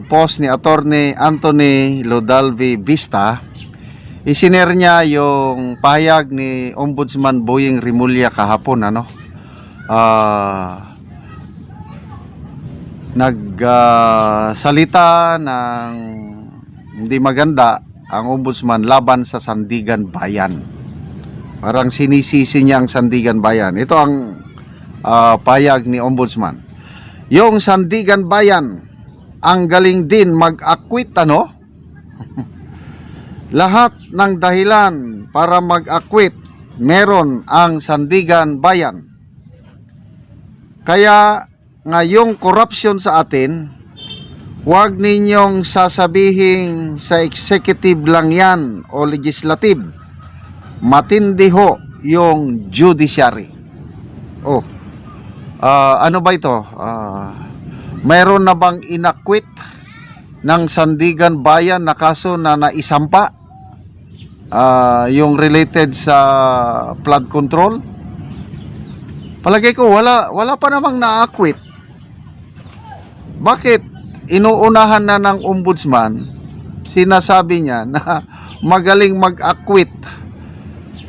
Post ni Attorney Anthony Lodalvi Vista, isinare niya yung pahayag ni Ombudsman Boying Rimulya kahapon. Nagsalita ng hindi maganda ang Ombudsman laban sa Sandigan Bayan. Parang sinisisi niya ang Sandigan Bayan. Ito ang pahayag ni Ombudsman. Yung Sandigan Bayan, ang galing din mag-acquit, Lahat ng dahilan para mag-acquit, meron ang Sandigan Bayan. Kaya ngayong corruption sa atin, huwag ninyong sasabihin sa executive lang yan o legislative. Matindi ho yung judiciary. Ano ba ito? Mayroon na bang inakwit ng Sandigan Bayan na kaso na naisampa? Yung related sa flood control? Palagay ko wala pa namang na-acquit. Bakit inuunahan na ng Ombudsman, sinasabi niya na magaling mag-acquit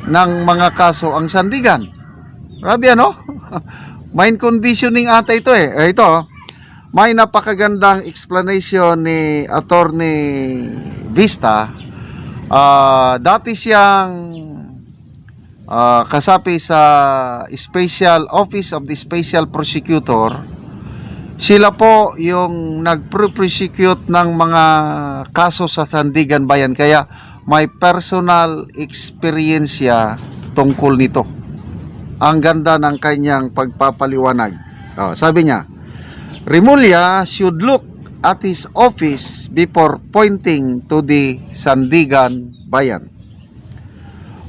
ng mga kaso ang Sandigan? Grabe, mind conditioning ata ito eh. Ito, may napakagandang explanation ni Attorney Vista. Dati siyang kasapi sa Special Office of the Special Prosecutor. Sila po yung nag-prosecute ng mga kaso sa Sandigan Bayan. Kaya may personal experience siya tungkol nito. Ang ganda ng kanyang pagpapaliwanag. Sabi niya, Rimulya should look at his office before pointing to the Sandigan Bayan.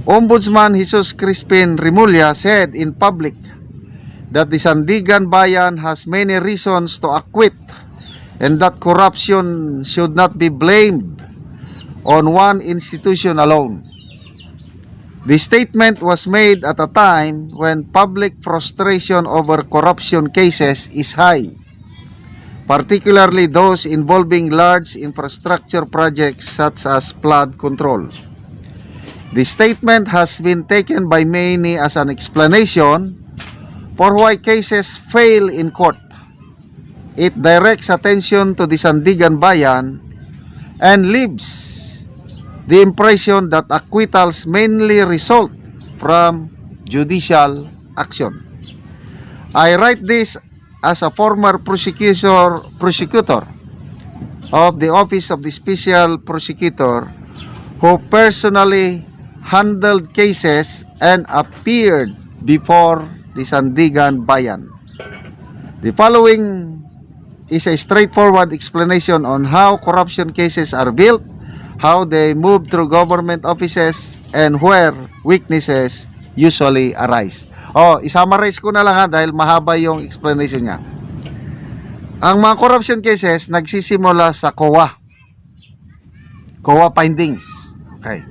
Ombudsman Jesus Crispin Rimulya said in public that the Sandigan Bayan has many reasons to acquit and that corruption should not be blamed on one institution alone. The statement was made at a time when public frustration over corruption cases is high, particularly those involving large infrastructure projects such as flood control. The statement has been taken by many as an explanation for why cases fail in court. It directs attention to the Sandigan Bayan and leaves the impression that acquittals mainly result from judicial action. I write this as a former prosecutor of the Office of the Special Prosecutor who personally handled cases and appeared before the Sandigan Bayan. The following is a straightforward explanation on how corruption cases are built, how they move through government offices, and where weaknesses usually arise. I-summarize ko na lang dahil mahaba yung explanation niya. Ang mga corruption cases nagsisimula sa COA findings. Okay.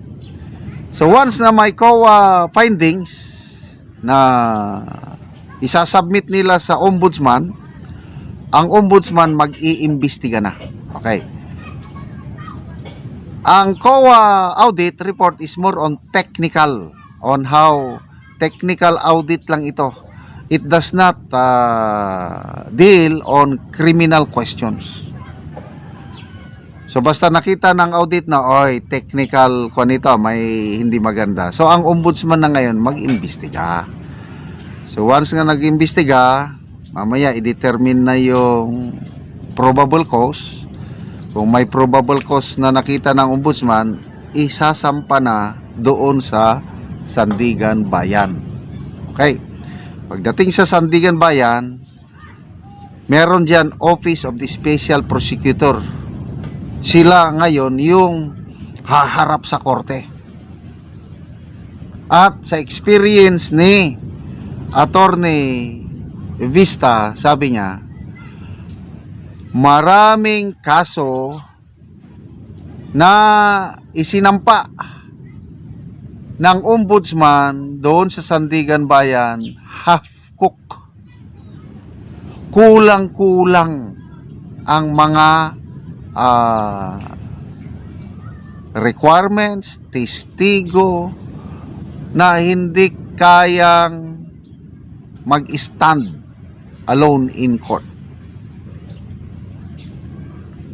So once na may COA findings na isasubmit nila sa Ombudsman, ang Ombudsman mag-iimbestiga na. Okay. Ang COA audit report is more on technical, on how technical audit lang ito. It does not deal on criminal questions. So basta nakita ng audit na, technical ko nito, may hindi maganda. So ang Ombudsman na ngayon mag-imbestiga. So once nga nag-imbestiga, mamaya i-determine na yung probable cause. Kung may probable cause na nakita ng Ombudsman, isasampa na doon sa Sandigan Bayan. Okay. Pagdating sa Sandigan Bayan, meron diyan Office of the Special Prosecutor. Sila ngayon yung haharap sa korte. At sa experience ni Attorney Vista, sabi niya, maraming kaso na isinampa ng Ombudsman doon sa Sandigan Bayan, half-cook. Kulang-kulang ang mga requirements, testigo na hindi kayang mag-stand alone in court.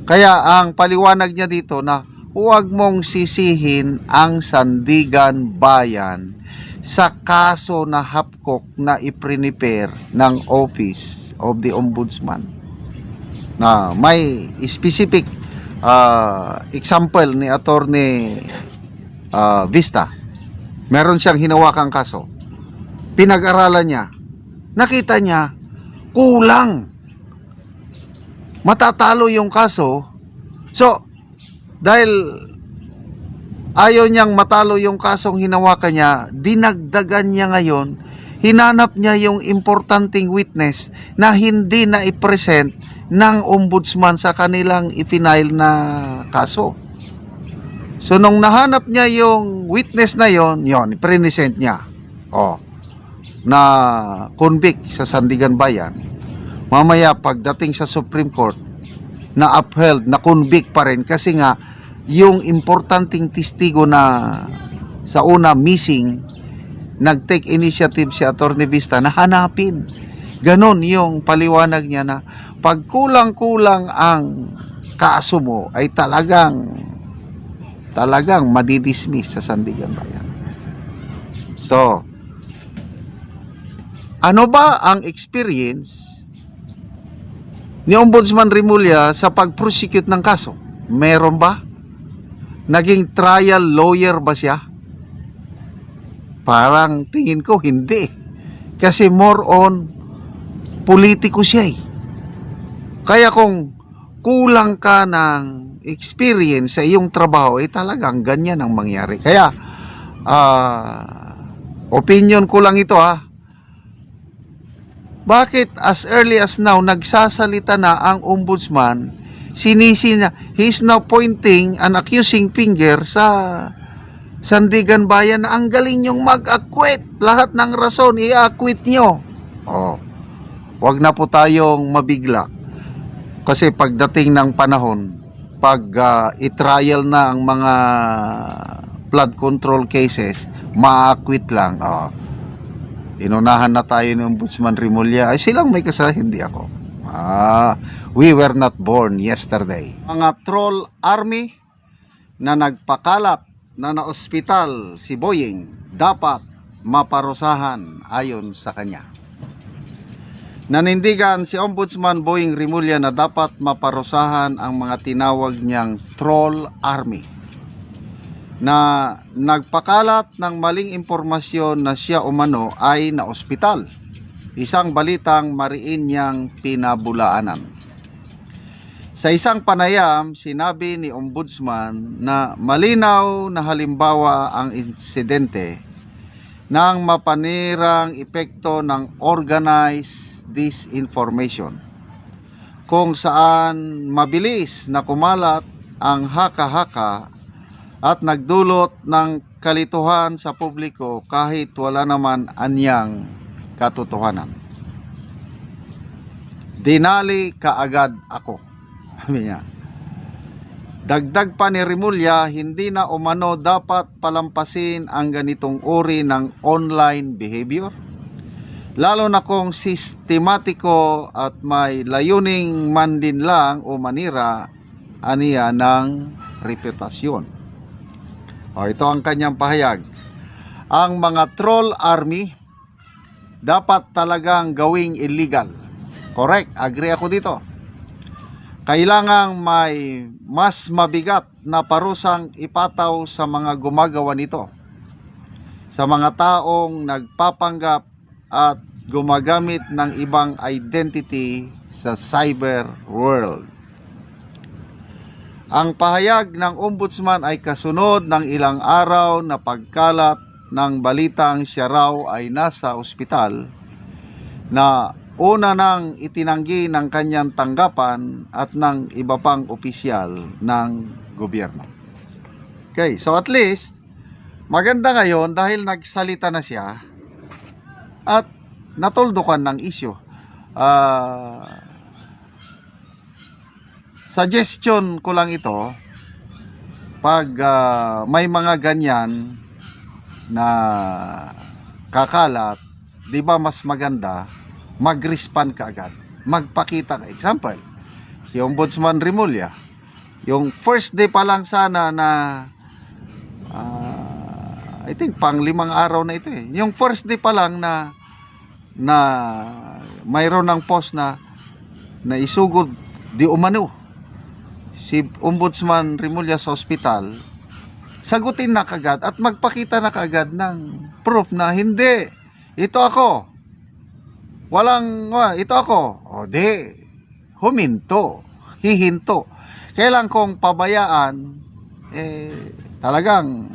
Kaya ang paliwanag niya dito na huwag mong sisihin ang Sandigan Bayan sa kaso na hapkok na i-prepare ng Office of the Ombudsman. Na may specific example ni Attorney Vista. Meron siyang hinawakang kaso. Pinag-aralan niya. Nakita niya, kulang. Matatalo yung kaso. So, dahil ayaw niyang matalo yung kasong hinawakan niya, dinagdagan niya ngayon, hinanap niya yung importanteng witness na hindi na i-present ng ombudsman sa kanilang i-file na kaso. So, nung nahanap niya yung witness na yon, i-present niya. Na convict sa Sandigan Bayan. Mamaya pagdating sa Supreme Court, na upheld, na convict pa rin kasi nga yung importanteng testigo na sa una missing, nag-take initiative si Attorney Vista na hanapin. Ganon yung paliwanag niya na pag kulang-kulang ang kaso mo ay talagang madidismiss sa Sandigan Bayan. So, ano ba ang experience ni Ombudsman Remulla sa pag-prosecute ng kaso? Meron ba? Naging trial lawyer ba siya? Parang tingin ko hindi. Kasi more on politiko siya eh. Kaya kung kulang ka ng experience sa iyong trabaho, talagang ganyan ang mangyari. Kaya, opinion ko lang ito Bakit as early as now, nagsasalita na ang ombudsman, sinisi niya, he's now pointing an accusing finger sa Sandigan Bayan na ang galing nyong mag-acquit. Lahat ng rason, i-acquit nyo. Wag na po tayong mabigla. Kasi pagdating ng panahon, pag i-trial na ang mga flood control cases, ma-acquit lang. Inunahan na tayo ng Ombudsman Remulla. Ay, silang may kasalanan, hindi ako. We were not born yesterday. Mga troll army na nagpakalat na na-ospital si Boying dapat maparusahan ayon sa kanya. Nanindigan si Ombudsman Boying Remulla na dapat maparusahan ang mga tinawag niyang troll army na nagpakalat ng maling impormasyon na siya umano ay na-ospital. Isang balitang mariin niyang pinabulaanan. Sa isang panayam, sinabi ni Ombudsman na malinaw na halimbawa ang insidente ng mapanirang epekto ng organized disinformation, kung saan mabilis na kumalat ang haka-haka at nagdulot ng kalituhan sa publiko kahit wala naman anyang katotohanan. Dinali kaagad ako. Sabi niya. Dagdag pa ni Remulla, hindi na umano dapat palampasin ang ganitong uri ng online behavior, lalo na kung sistematiko at may layuning mandinlang o manira aniya ng reputasyon. Ito ang kanyang pahayag. Ang mga troll army dapat talagang gawing illegal. Correct, agree ako dito. Kailangang may mas mabigat na parusang ipataw sa mga gumagawa nito, sa mga taong nagpapanggap at gumagamit ng ibang identity sa cyber world. Ang pahayag ng ombudsman ay kasunod ng ilang araw na pagkalat ng balitang siya raw ay nasa ospital na una nang itinanggi ng kanyang tanggapan at ng iba pang opisyal ng gobyerno. Okay, so at least maganda ngayon dahil nagsalita na siya at natuldukan ng isyu. suggestion ko lang ito, pag may mga ganyan na kakalat, di ba mas maganda mag-respond ka agad, magpakita ka. Example, si Ombudsman Remulla, yung first day pa lang sana na I think pang 5 araw na ito eh. Yung first day pa lang na mayroon ng post na isugod di umano si Ombudsman Remulla sa ospital, sagutin na kagad at magpakita na kagad ng proof na hindi, ito ako. Ito ako. O di, hihinto. Kailan kung pabayaan, talagang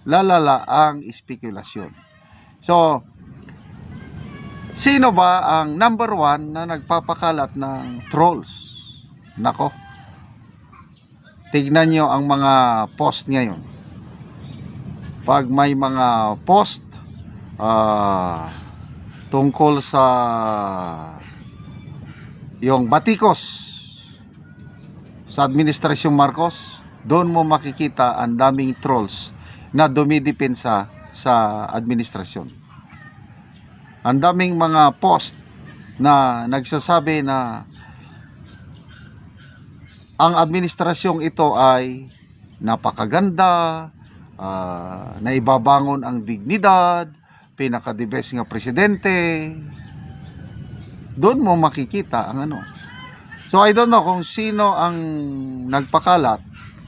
lalala ang spekulasyon. So, sino ba ang number 1 na nagpapakalat ng trolls? Nako, tignan nyo ang mga post ngayon. Pag may mga post tungkol sa yung batikos sa Administrasyong Marcos, doon mo makikita ang daming trolls na dumidepensa sa administrasyon. Ang daming mga post na nagsasabi na ang administrasyong ito ay napakaganda, naibabangon ang dignidad, pinaka-the best nga presidente. Doon mo makikita ang ano. So I don't know kung sino ang nagpakalat.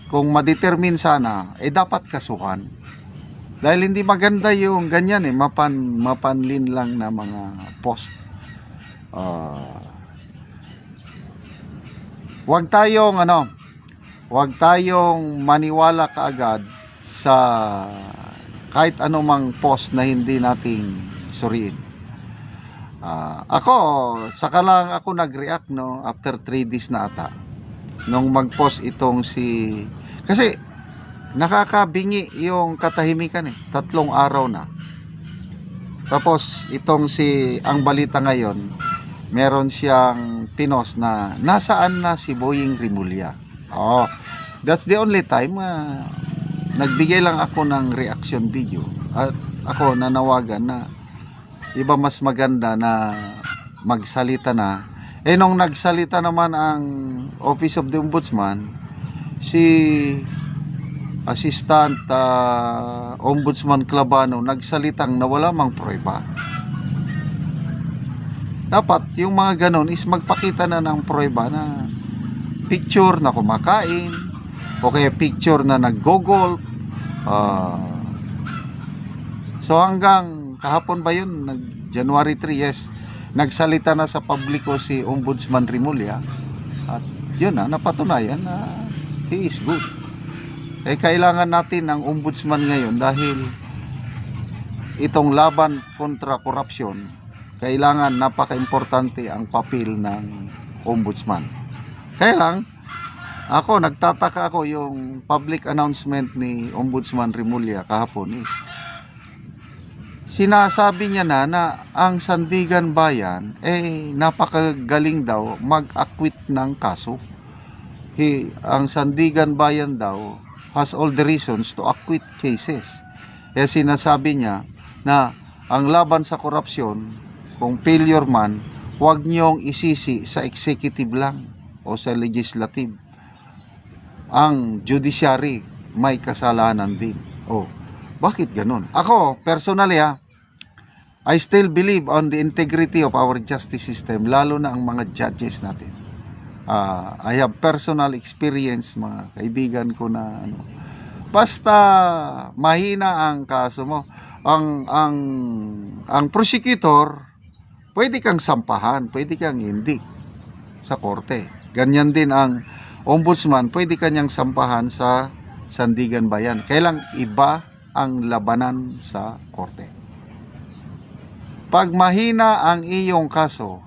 Kung ma-determine sana, dapat kasuhan. Dahil hindi maganda yung ganyan mapanlin lang na mga post. Huwag tayong maniwala kaagad sa kahit anumang post na hindi nating suriin. Ako, saka lang ako nag-react after 3 days na ata nung mag-post itong kasi nakakabingi yung katahimikan 3 araw na. Tapos itong ang balita ngayon, meron siyang pinos na nasaan na si Boying Remulla. That's the only time nagbigay lang ako ng reaction video at ako nanawagan na iba mas maganda na magsalita na. Nung nagsalita naman ang Office of the Ombudsman, si Assistant Ombudsman Clabano nagsalitang na wala mang pruweba. Dapat yung mga ganon is magpakita na ng pruweba na picture na kumakain o kaya picture na nag-golf. So hanggang kahapon ba yun, January 3, yes, nagsalita na sa publiko si Ombudsman Remulla at yun napatunayan na he is good. Kailangan natin ng ombudsman ngayon dahil itong laban kontra korupsyon, kailangan napaka-importante ang papel ng ombudsman. Kaya lang, nagtataka ako yung public announcement ni Ombudsman Remulla kahapon is sinasabi niya na ang Sandigan Bayan napakagaling daw mag-acquit ng kaso. Ang Sandigan Bayan daw has all the reasons to acquit cases. Sinasabi niya na ang laban sa korupsyon, kung failure man, huwag niyong isisi sa executive lang o sa legislative. Ang judiciary may kasalanan din. Bakit ganun? Ako, personally I still believe on the integrity of our justice system, lalo na ang mga judges natin. I have personal experience, mga kaibigan ko na basta mahina ang kaso mo, ang prosecutor pwede kang sampahan, pwede kang hindi sa korte. Ganyan din ang ombudsman, pwede kanyang sampahan sa Sandigan Bayan. Kailang iba ang labanan sa korte. Pag mahina ang iyong kaso,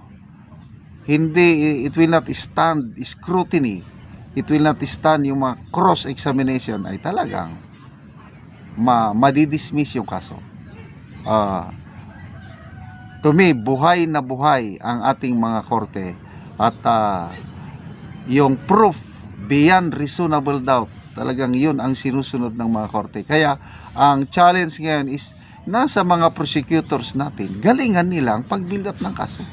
it will not stand scrutiny, it will not stand yung mga cross-examination, ay talagang madidismiss yung kaso. To me, buhay na buhay ang ating mga korte at yung proof beyond reasonable doubt. Talagang yun ang sinusunod ng mga korte. Kaya ang challenge ngayon is nasa mga prosecutors natin, galingan nila ang pag-build up ng kaso.